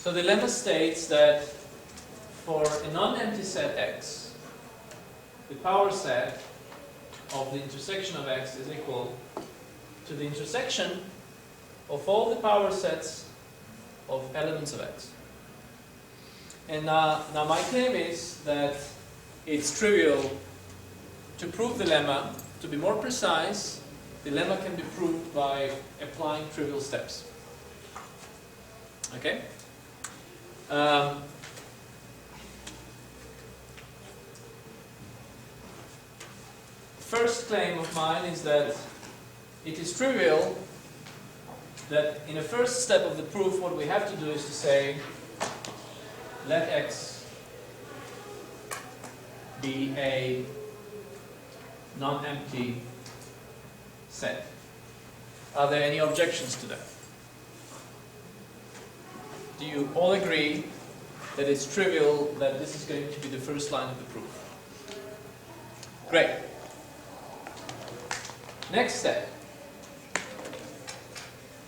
So the lemma states that for a non-empty set X, the power set of the intersection of X is equal to the intersection of all the power sets of elements of X. And now my claim is that it's trivial to prove the lemma. To be more precise, the lemma can be proved by applying trivial steps. Okay? First claim of mine is that it is trivial that in the first step of the proof what we have to do is to say let X be a non-empty set. Are there any objections to that? Do you all agree that it's trivial that this is going to be the first line of the proof? Great. Next step.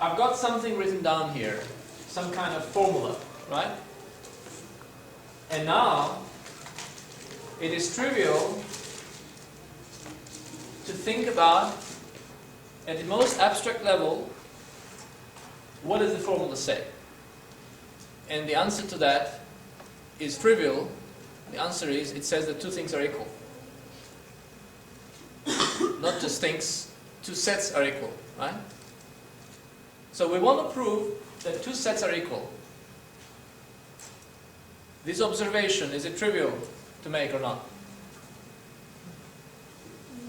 I've got something written down here, some kind of formula, right? And now it is trivial to think about, at the most abstract level, what does the formula say? And the answer to that is trivial. The answer is, it says that two things are equal. Not just things, two sets are equal, right? So we want to prove that two sets are equal. This observation, is it trivial to make or not?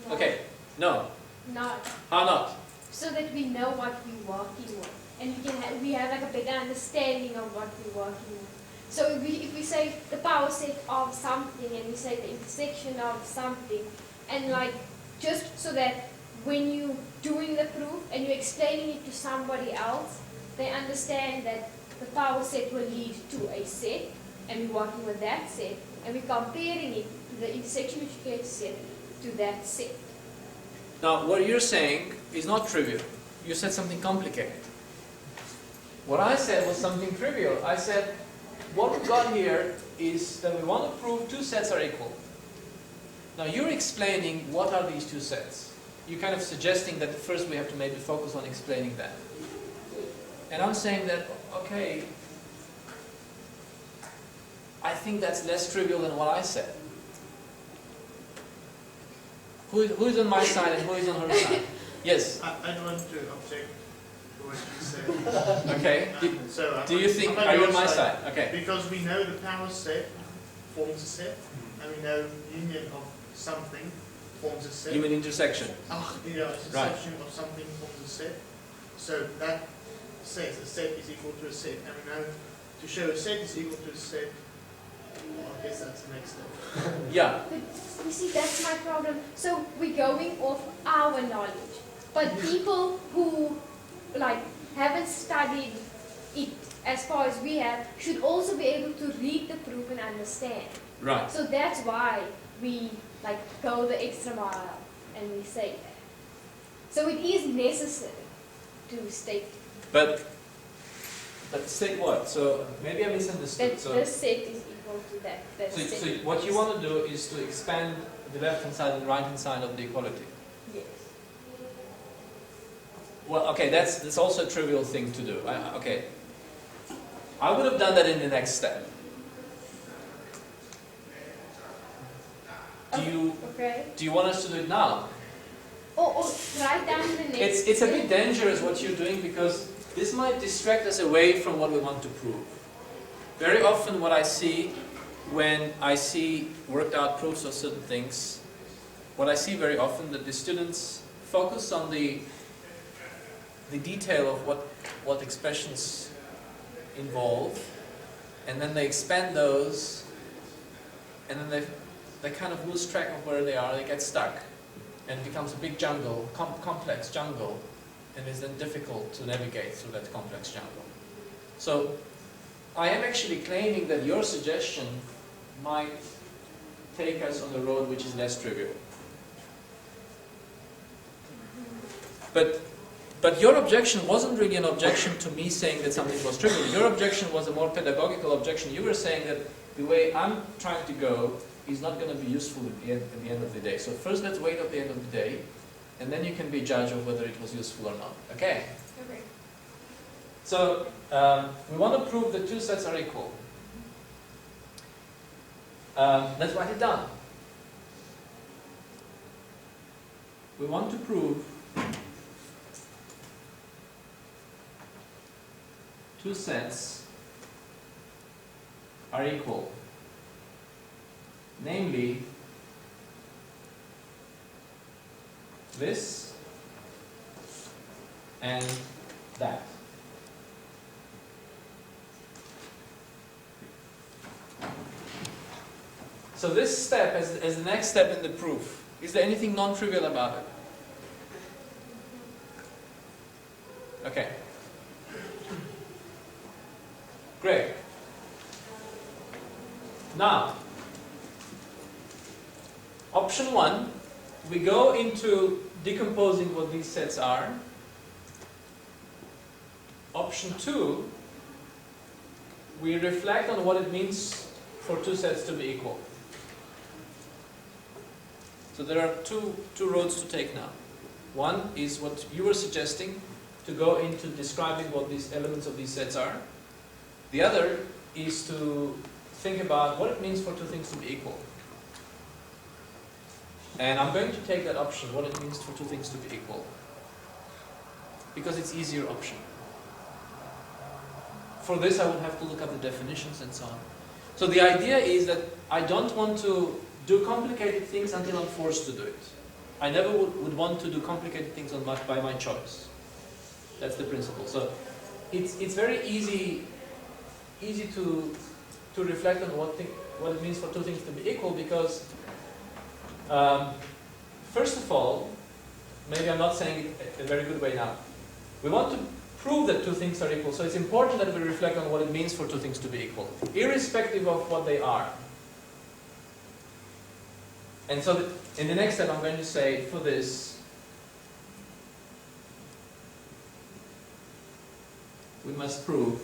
No. Okay, no. Not. How not? So that we know what we're working with. And we have like a better understanding of what we're working with. So if we say the power set of something and we say the intersection of something, and like just so that when you're doing the proof and you're explaining it to somebody else, they understand that the power set will lead to a set, and we're working with that set, and we're comparing it to the intersection which creates a set to that set. Now, what you're saying is not trivial. You said something complicated. What I said was something trivial. I said, what we've got here is that we want to prove two sets are equal. Now, you're explaining what are these two sets. You're kind of suggesting that first we have to maybe focus on explaining that. And I'm saying that, okay, I think that's less trivial than what I said. Who is on my side and who is on her side? Yes? I don't want to object to what you said. Okay. Do you think, I'm are you on my side? Okay. Because we know the power set forms a set, and we know union of something forms a set. You mean intersection? Yeah, intersection of something forms a set. So that says a set is equal to a set. And we know to show a set is equal to a set, well, I guess that's the next step. Yeah. But you see, that's my problem. So we're going off our knowledge. But people who like haven't studied it as far as we have should also be able to read the proof and understand. Right. So that's why we like go the extra mile and we say that. So it is necessary to state But state what? So maybe I misunderstood. that So, this set is equal to that so set. what you want to do is to expand the left-hand side and right-hand side of the equality. Yes. Well, okay, that's also a trivial thing to do. Okay. I would have done that in the next step. Do you want us to do it now? Write down the next. It's a bit dangerous what you're doing because this might distract us away from what we want to prove. Very often what I see when I see worked out proofs of certain things, what I see very often that the students focus on the detail of what expressions involve, and then they expand those, and then they kind of lose track of where they are, they get stuck, and it becomes a big jungle, complex jungle, and it's then difficult to navigate through that complex jungle. So I am actually claiming that your suggestion might take us on the road which is less trivial. But But your objection wasn't really an objection to me saying that something was trivial. Your objection was a more pedagogical objection. You were saying that the way I'm trying to go is not going to be useful at the end of the day. So first let's wait at the end of the day, and then you can be judge of whether it was useful or not. Okay? Okay. So we want to prove that two sets are equal. Let's write it down. We want to prove two sets are equal. Namely, this and that. So this step as the next step in the proof. Is there anything non-trivial about it? Okay. Great. Now, option 1, we go into decomposing what these sets are. Option 2, we reflect on what it means for two sets to be equal. So there are two roads to take now. One is what you were suggesting, to go into describing what these elements of these sets are. The other is to think about what it means for two things to be equal. And I'm going to take that option, what it means for two things to be equal, because it's easier option. For this I would have to look up the definitions and so on. So the idea is that I don't want to do complicated things until I'm forced to do it. I never would want to do complicated things by my choice. That's the principle. So it's very easy to reflect on what it means for two things to be equal, because first of all, maybe I'm not saying it a very good way now. We want to prove that two things are equal, so it's important that we reflect on what it means for two things to be equal, irrespective of what they are. And so in the next step I'm going to say, for this, we must prove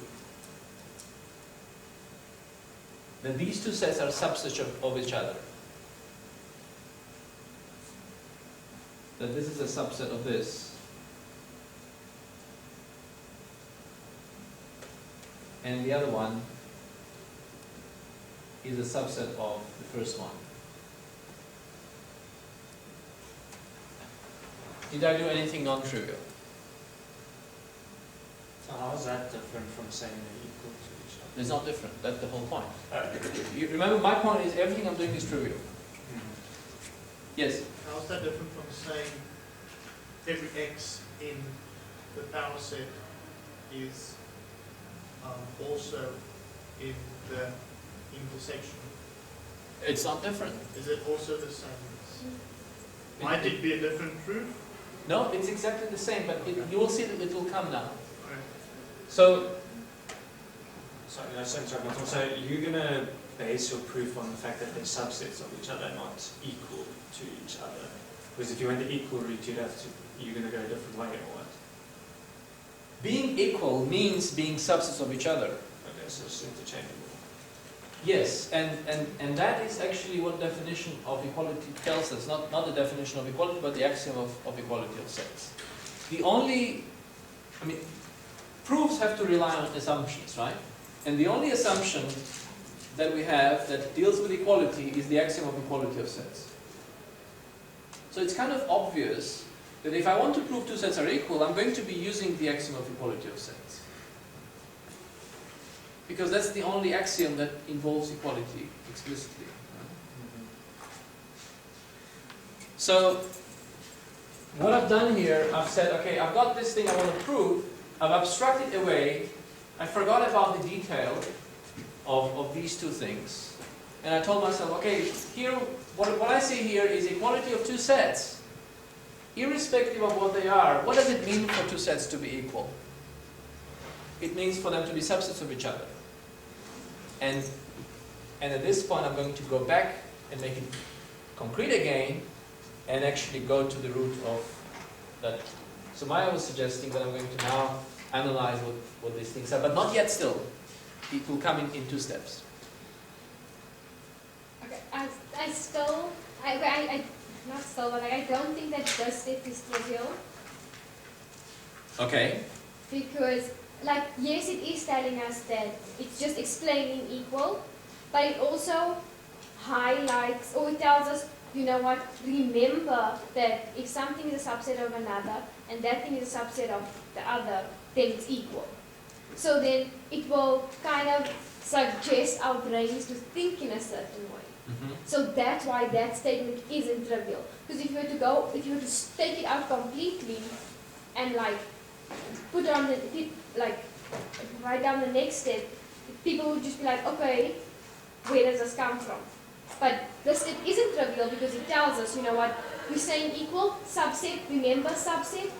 that these two sets are subsets of each other. That this is a subset of this. And the other one is a subset of the first one. Did I do anything non-trivial? So how is that different from saying they're equal to each other? It's not different. That's the whole point. You remember, my point is everything I'm doing is trivial. Yes? How is that different from saying every x in the power set is also in the intersection? It's not different. Is it also the same? Might it be a different proof? No, it's exactly the same, but you will see that it will come now. Okay. So, So you're going to base your proof on the fact that they're subsets of each other, not equal to each other. Because if you went the equal route, you're going to go a different way, or what? being equal means being subsets of each other. Okay, so it's interchangeable. Yes, and that is actually what definition of equality tells us. Not the definition of equality, but the axiom of equality of sets. Proofs have to rely on assumptions, right? And the only assumption that we have that deals with equality is the axiom of equality of sets. So it's kind of obvious that if I want to prove two sets are equal, I'm going to be using the axiom of equality of sets. Because that's the only axiom that involves equality explicitly. So, what I've done here, I've said, okay, I've got this thing I want to prove, I've abstracted away, I forgot about the detail of these two things, and I told myself, okay, here, what I see here is equality of two sets. Irrespective of what they are, what does it mean for two sets to be equal? It means for them to be subsets of each other. And at this point I'm going to go back and make it concrete again and actually go to the root of that So Maya was suggesting that I'm going to now analyze what these things are, but not yet still. It will come in 2 steps. Okay, I not still, but I don't think that this step is trivial. Okay. Because, like, yes, it is telling us that it's just explaining equal, but it also highlights, or it tells us, you know what, remember that if something is a subset of another, and that thing is a subset of the other, then it's equal. So then it will kind of suggest our brains to think in a certain way. So that's why that statement isn't trivial. Because if you were to take it out completely and like put on write down the next step, people would just be like, okay, where does this come from? But this step isn't trivial because it tells us, you know what, we're saying equal, subset, remember subset?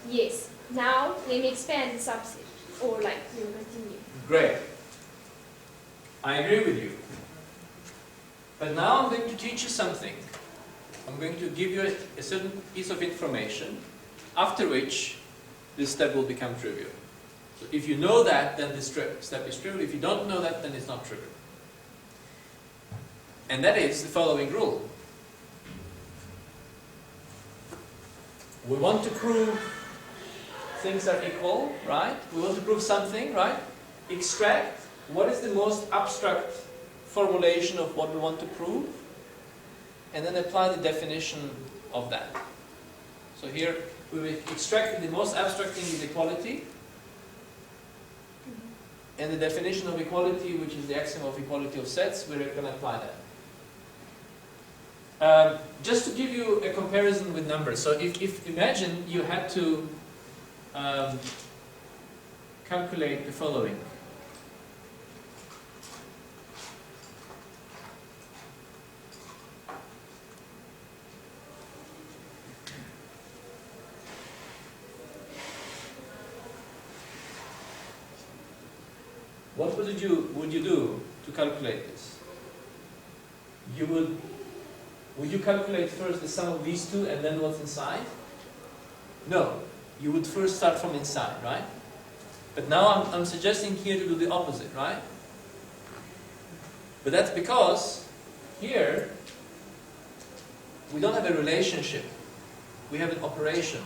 Yes. Now let me expand the subset. Or like, continue. Great. I agree with you. But now I'm going to teach you something. I'm going to give you a certain piece of information, after which this step will become trivial. So if you know that, then this step is trivial. If you don't know that, then it's not trivial. And that is the following rule. We want to prove things are equal, right? We want to prove something, right? Extract what is the most abstract formulation of what we want to prove, and then apply the definition of that. So here we will extract the most abstract thing is equality, and the definition of equality, which is the axiom of equality of sets, we're going to apply that. Just to give you a comparison with numbers, so if imagine you had to calculate the following. What would you do to calculate this? Would you calculate first the sum of these two and then what's inside? No. You would first start from inside, right? But now I'm suggesting here to do the opposite, right? But that's because here we don't have a relationship. We have an operation.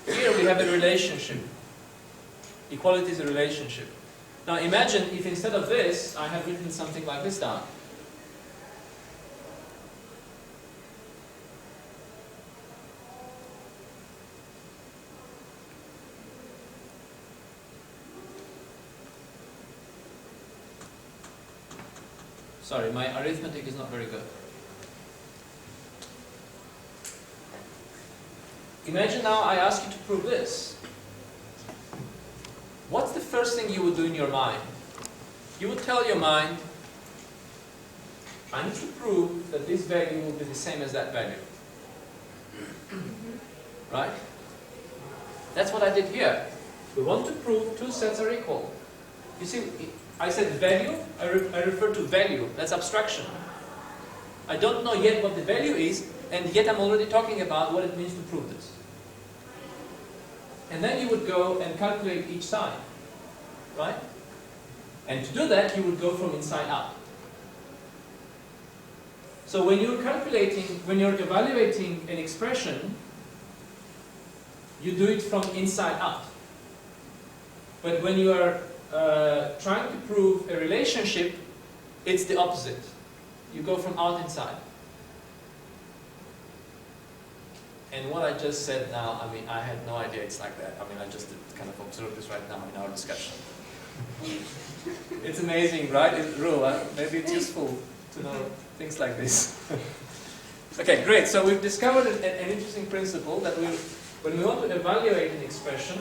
Here we have a relationship. Equality is a relationship. Now imagine if instead of this, I have written something like this down. Sorry, my arithmetic is not very good. Imagine now I ask you to prove this. What's the first thing you would do in your mind? You would tell your mind, I need to prove that this value will be the same as that value. Right? That's what I did here. We want to prove two sets are equal. You see, I said value, I refer to value, that's abstraction. I don't know yet what the value is, and yet I'm already talking about what it means to prove this. And then you would go and calculate each side, right? And to do that, you would go from inside out. So when you're evaluating an expression, you do it from inside out. But when you are trying to prove a relationship, it's the opposite. You go from out inside. And what I just said now, I mean, I had no idea it's like that. I mean, I just kind of observed this right now in our discussion. It's amazing, right? It's rule. Maybe it's useful to know things like this. Okay, great. So we've discovered an interesting principle that when we want to evaluate an expression,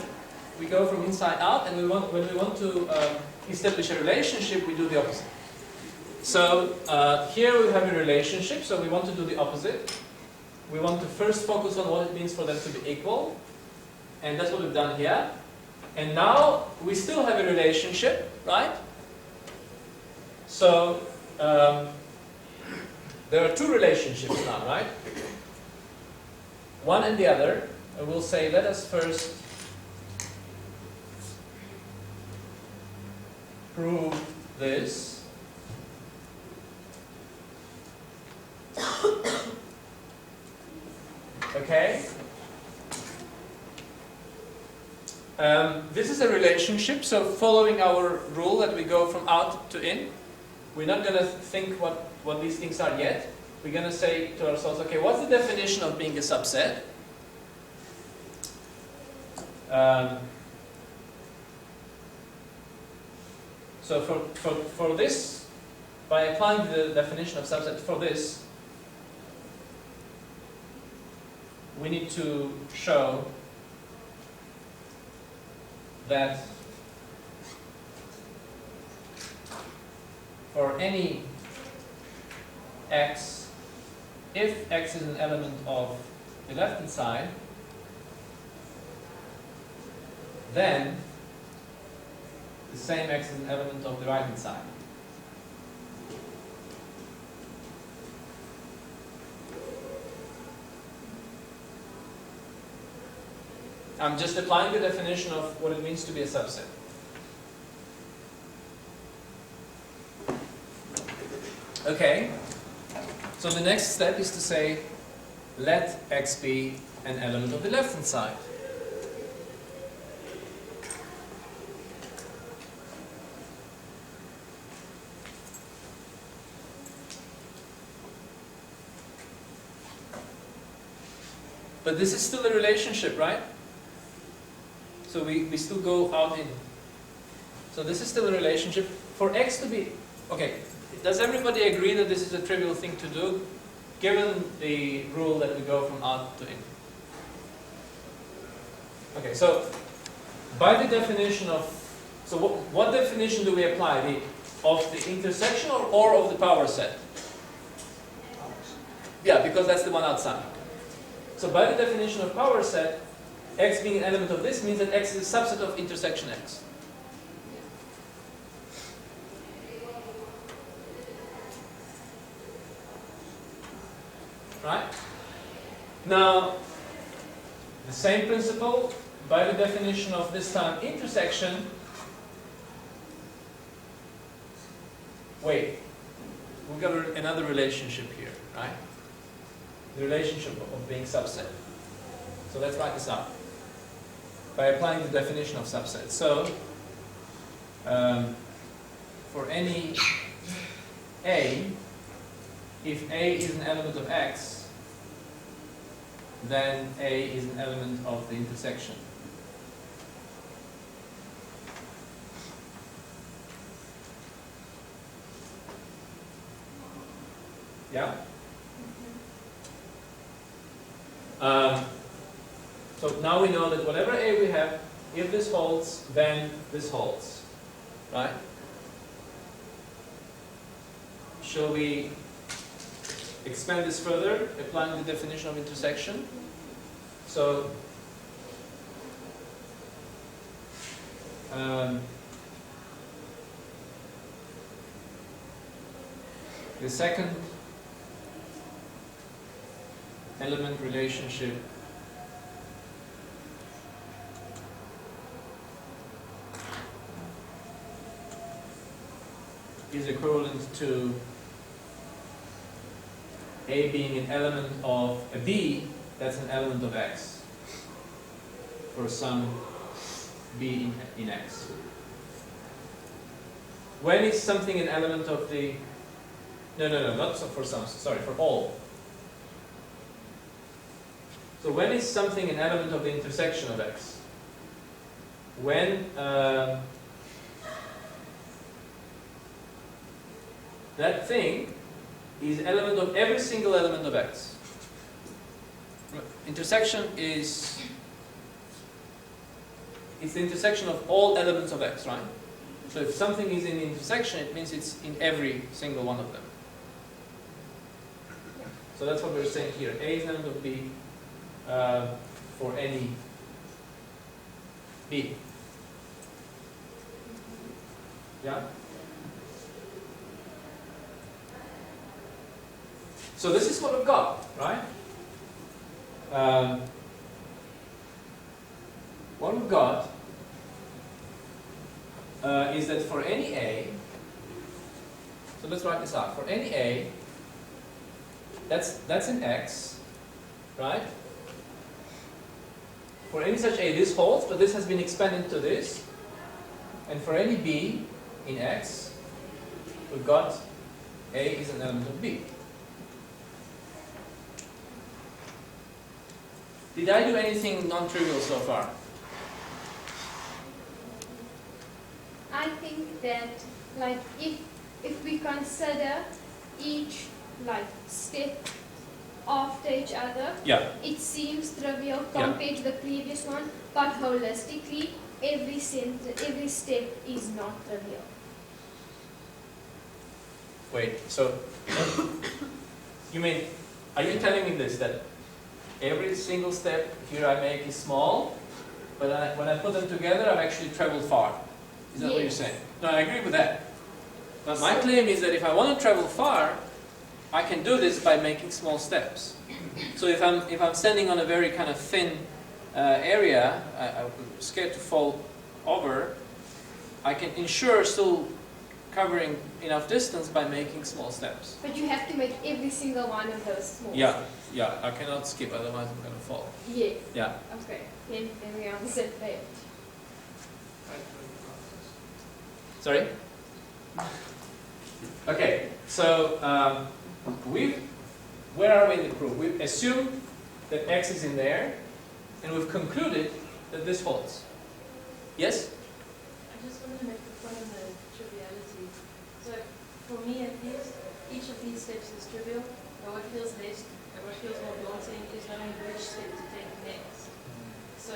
we go from inside out, and when we want to establish a relationship, we do the opposite. So here we have a relationship, so we want to do the opposite. We want to first focus on what it means for them to be equal, and that's what we've done here. And now we still have a relationship, right? So there are two relationships now, right? one and the other, and we'll say, let us first prove this. Okay? This is a relationship, so following our rule that we go from out to in, we're not going to think what these things are yet. We're going to say to ourselves, okay, what's the definition of being a subset? So for this, by applying the definition of subset for this, we need to show that for any x, if x is an element of the left-hand side, then the same x is an element of the right-hand side. I'm just applying the definition of what it means to be a subset. Okay, so the next step is to say, let x be an element of the left-hand side. But this is still a relationship, right? So we still go out in. So this is still a relationship. For x to be, okay, does everybody agree that this is a trivial thing to do, given the rule that we go from out to in? Okay, so by the definition of, so what definition do we apply? Of the intersection or of the power set? Yeah, because that's the one outside. So by the definition of power set, x being an element of this means that x is a subset of intersection x. Right? Now, the same principle, by the definition of this time intersection, wait, we've got another relationship here, right? The relationship of being subset. So let's write this out by applying the definition of subset. So, for any A, if A is an element of X, then A is an element of the intersection. Yeah? So now we know that whatever A we have, if this holds, then this holds. Right? Shall we expand this further, applying the definition of intersection? So, the second element relationship is equivalent to A being an element of a B that's an element of X for some B in X. When is something an element of the... No, not for some, sorry, for all. So when is something an element of the intersection of X? When that thing is element of every single element of X. Intersection is, it's the intersection of all elements of X, right? So if something is in the intersection, it means it's in every single one of them. So that's what we're saying here. A is an element of B for any B. Yeah? So this is what we've got, right? what we've got is that for any A, so let's write this out. For any A, that's in X, right? For any such A, this holds, but this has been expanded to this. And for any B in X, we've got A is an element of B. Did I do anything non-trivial so far? I think that, like, if we consider each, like, step after each other, Yeah. it seems trivial compared to the previous one, but holistically, every step is not trivial. Wait, so you mean, are you telling me this, that every single step here I make is small, but when I put them together, I've actually traveled far? Is that what you're Yes. saying? No, I agree with that. But my claim is that if I want to travel far, I can do this by making small steps. So if I'm standing on a very kind of thin area, I'm scared to fall over, I can ensure still covering enough distance by making small steps. But you have to make every single one of those small Yeah, steps. yeah, I cannot skip, otherwise I'm going to fall. Yes. Yeah. Okay. Then we're on the same page. Sorry? Okay, so where are we in the proof? We've assumed that X is in there, and we've concluded that this holds. Yes? I just wanted to make the point on the triviality. So, for me at least, each of these steps is trivial, but what feels less and what feels more daunting is knowing which step to take next. So,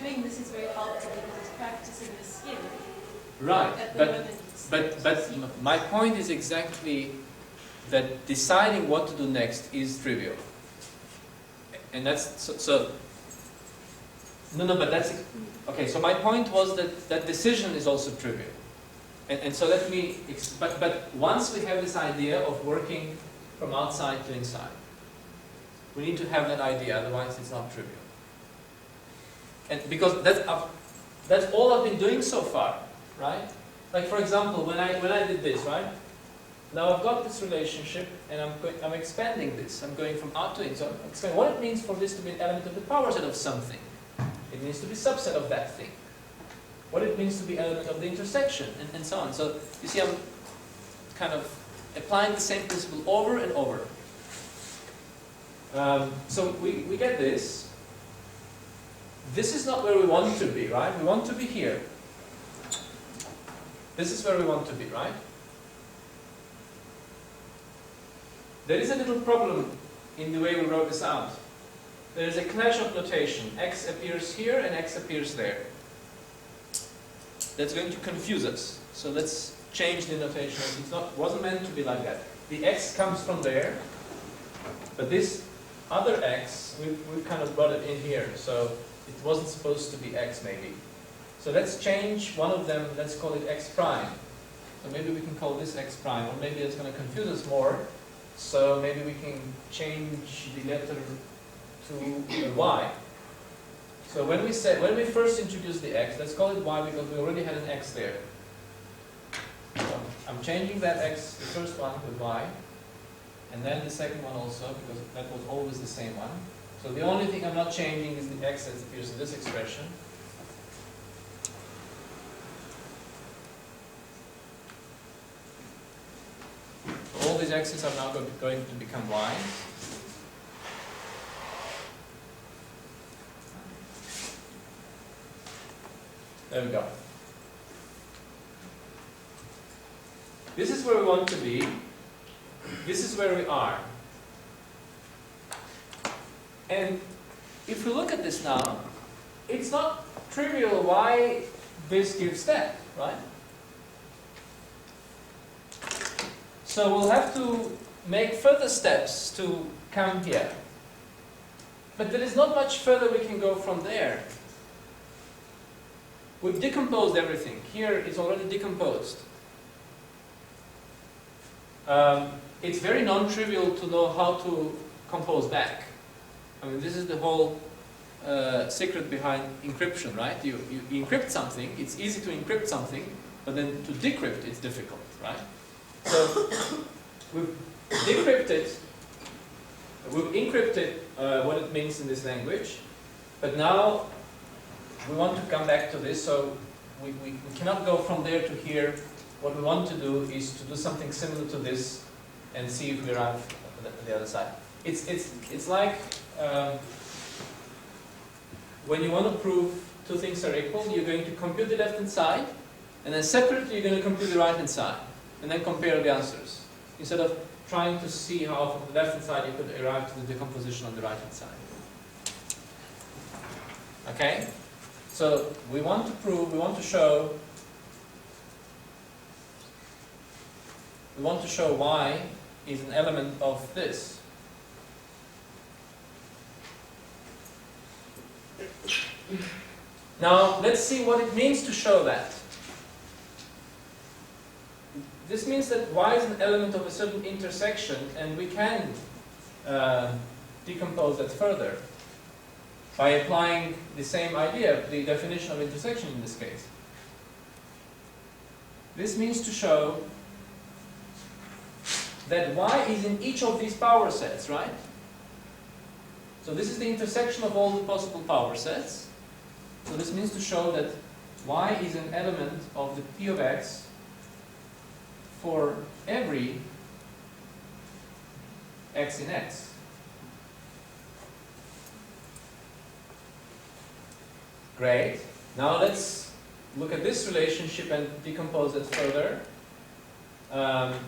doing this is very helpful because it's practicing the skill. Right, At the but moment, my point is exactly that deciding what to do next is trivial. And that's, so no, but that's, okay, so my point was that that decision is also trivial. And so let me, but once we have this idea of working from outside to inside, we need to have that idea, otherwise it's not trivial. And because that's all I've been doing so far, right? Like for example, when I did this, right? Now I've got this relationship, and I'm expanding this. I'm going from out to in. So I'm expanding what it means for this to be an element of the power set of something. It means to be subset of that thing. What it means to be element of the intersection, and so on. So you see, I'm kind of applying the same principle over and over. So we get this. This is not where we want to be, right? We want to be here. This is where we want to be, right? There is a little problem in the way we wrote this out. There is a clash of notation. X appears here and X appears there. That's going to confuse us. So let's change the notation. It wasn't meant to be like that. The X comes from there, but this other X, we've kind of brought it in here. So it wasn't supposed to be X maybe. So let's change one of them, let's call it X prime. So maybe we can call this X prime, or maybe it's going to confuse us more. So maybe we can change the letter to Y. So when we first introduced the X, let's call it Y because we already had an X there. So I'm changing that X, the first one, with Y, and then the second one also, because that was always the same one. So the only thing I'm not changing is the X that appears in this expression. All these X's are now going to become Y. There we go. This is where we want to be. This is where we are. And if we look at this now, it's not trivial why this gives that, right? So we'll have to make further steps to come here. But there is not much further we can go from there. We've decomposed everything. Here it's already decomposed. It's very non-trivial to know how to compose back. I mean, this is the whole secret behind encryption, right? You encrypt something, it's easy to encrypt something, but then to decrypt it's difficult, right? So we've decrypted, we've encrypted what it means in this language, but now we want to come back to this, so we cannot go from there to here. What we want to do is to do something similar to this and see if we arrive at the other side. It's like when you want to prove two things are equal, you're going to compute the left-hand side, and then separately you're going to compute the right-hand side, and then compare the answers, instead of trying to see how from the left-hand side you could arrive to the decomposition on the right-hand side. Okay? So we want to prove, we want to show y is an element of this. Now, let's see what it means to show that. This means that y is an element of a certain intersection, and we can decompose that further by applying the same idea, the definition of intersection in this case. This means to show that y is in each of these power sets, right? So this is the intersection of all the possible power sets. So this means to show that y is an element of the P of x for every x in x. Great. Now let's look at this relationship and decompose it further.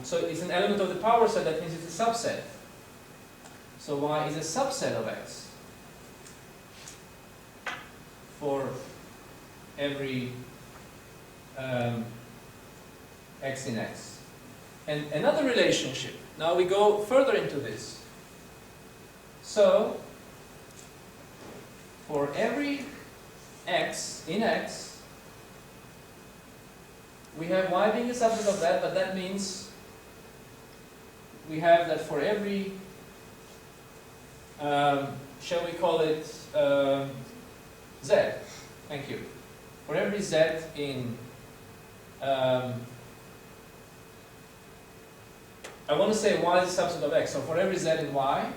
So it's an element of the power set, that means it's a subset. So y is a subset of x for every x in x. And another relationship. Now we go further into this. So for every x in x, we have y being a subset of that, but that means we have that for every, shall we call it z? Thank you. For every z in, I want to say y is a subset of x, so for every z in y,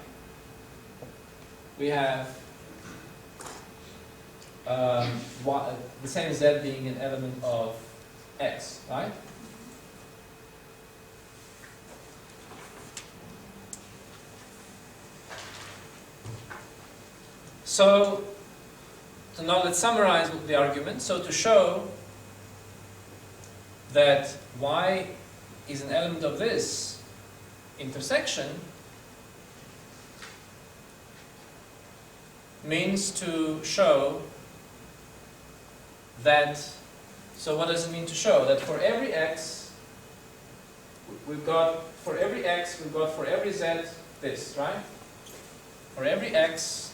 we have y, the same z being an element of x, right? So now let's summarize the argument. So to show that y is an element of this intersection means to show that, so what does it mean to show? That for every x, we've got for every z this, right? For every x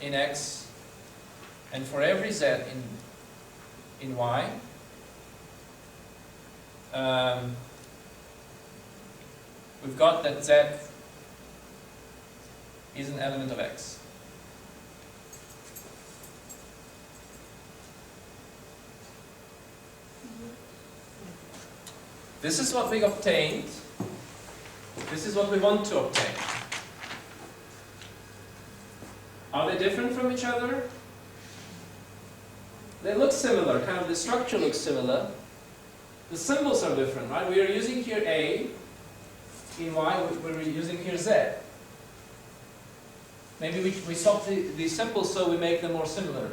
in x, and for every z in y, we've got that z is an element of x. This is what we obtained. This is what we want to obtain. Are they different from each other? They look similar, kind of the structure looks similar. The symbols are different, right? We are using here A, in Y we're using here Z. Maybe we swap the symbols so we make them more similar.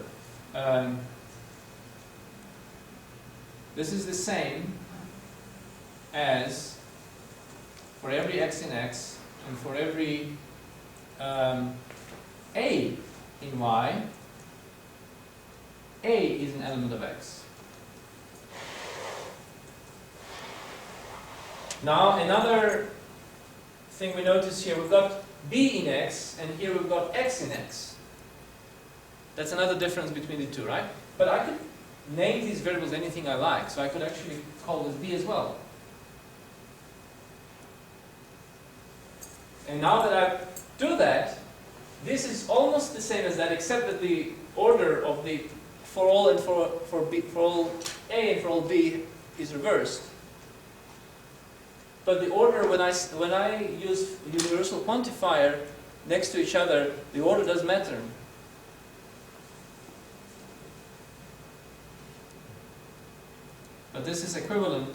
This is the same as for every x in x and for every A in Y, A is an element of x. Now another thing we notice here, we've got B in x and here we've got x in x. That's another difference between the two, right? But I could name these variables anything I like, so I could actually call this B as well. And now that I do that, this is almost the same as that, except that the order of the for all and for B, for all A and for all B is reversed. But the order, when I use universal quantifier next to each other, the order does matter. But this is equivalent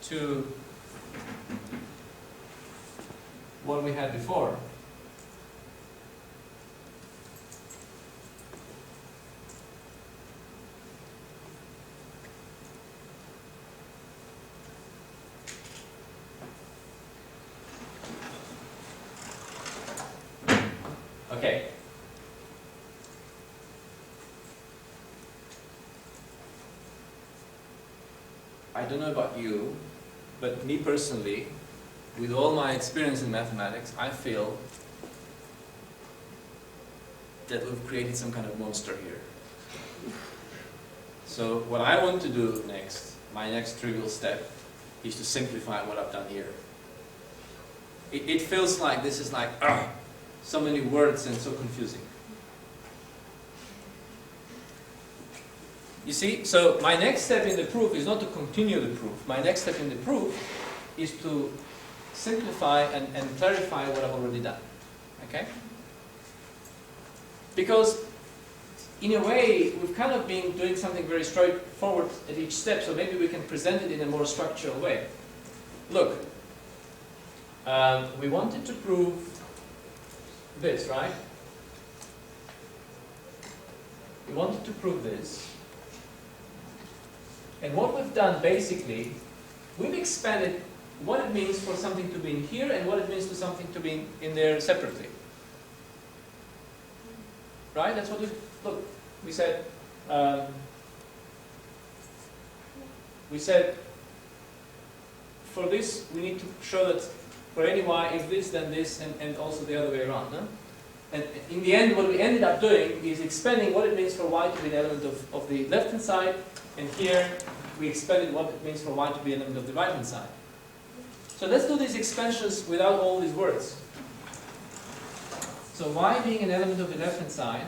to what we had before. Okay. I don't know about you, but me personally, with all my experience in mathematics, I feel that we've created some kind of monster here. So what I want to do next, my next trivial step, is to simplify what I've done here. It feels like this is like, so many words and so confusing. You see, so my next step in the proof is not to continue the proof. My next step in the proof is to simplify and clarify what I've already done. Okay? Because in a way, we've kind of been doing something very straightforward at each step, so maybe we can present it in a more structural way. Look, we wanted to prove this, right? We wanted to prove this. And what we've done basically, we've expanded what it means for something to be in here and what it means for something to be in there separately. Right? That's what we, look, we said, for this we need to show that for any y, if this, then this, and also the other way around. No? And in the end, what we ended up doing is expanding what it means for y to be an element of the left-hand side, and here we expanded what it means for y to be an element of the right-hand side. So let's do these expansions without all these words. So y being an element of the left-hand side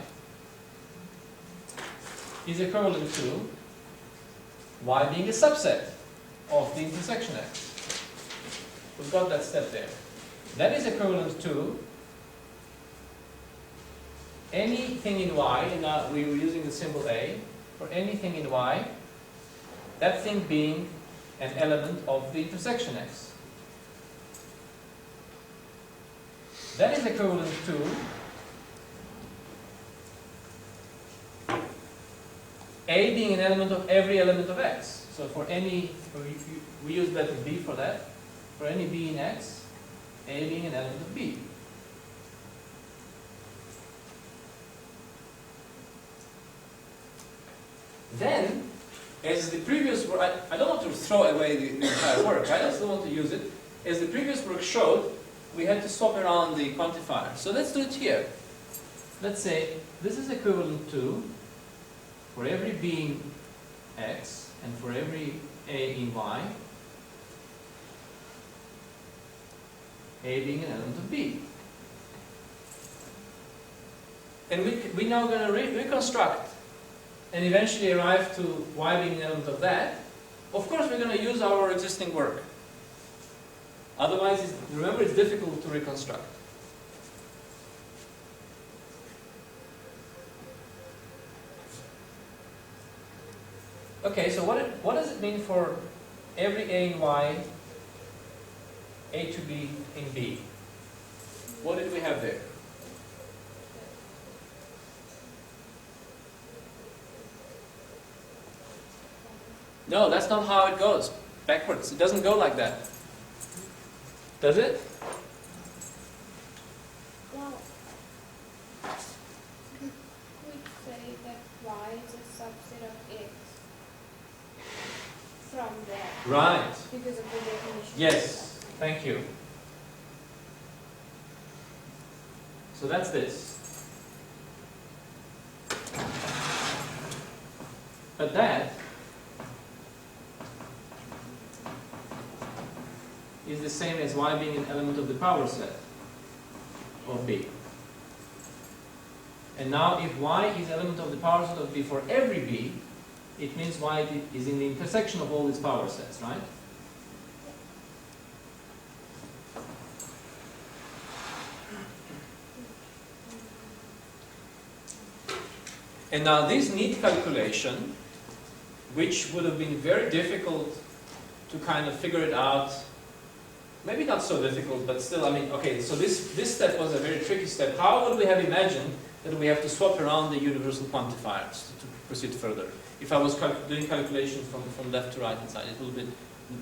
is equivalent to y being a subset of the intersection x. We've got that step there. That is equivalent to anything in y, and we were using the symbol A, for anything in y, that thing being an element of the intersection x. That is equivalent to A being an element of every element of x. So for any, we use letter B for that. For any B in x, A being an element of B. Then, as the previous work, I don't want to throw away the entire work, I just don't want to use it. As the previous work showed, we had to swap around the quantifier. So let's do it here. Let's say this is equivalent to, for every B in x and for every A in y, A being an element of B. And we're now going to reconstruct and eventually arrive to y being an element of that. Of course, we're going to use our existing work. Otherwise, remember, it's difficult to reconstruct. Okay, so what does it mean for every A in y, A to be in B? What did we have there? No, that's not how it goes. Backwards. It doesn't go like that. Does it? Well, we say that y is a subset of x from there. Right. Because of the definition. Yes. Thank you. So that's this. But that is the same as y being an element of the power set of B. And now if y is element of the power set of B for every B, it means y is in the intersection of all these power sets, right? And now this neat calculation, which would have been very difficult to kind of figure it out, maybe not so difficult, but still, I mean, okay, so this step was a very tricky step. How would we have imagined that we have to swap around the universal quantifiers to proceed further? If I was doing calculations from left to right hand side, it would be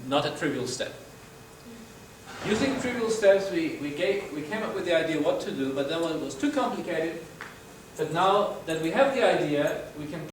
not a trivial step. Using trivial steps, we came up with the idea what to do, but then it was too complicated. But now that we have the idea, we can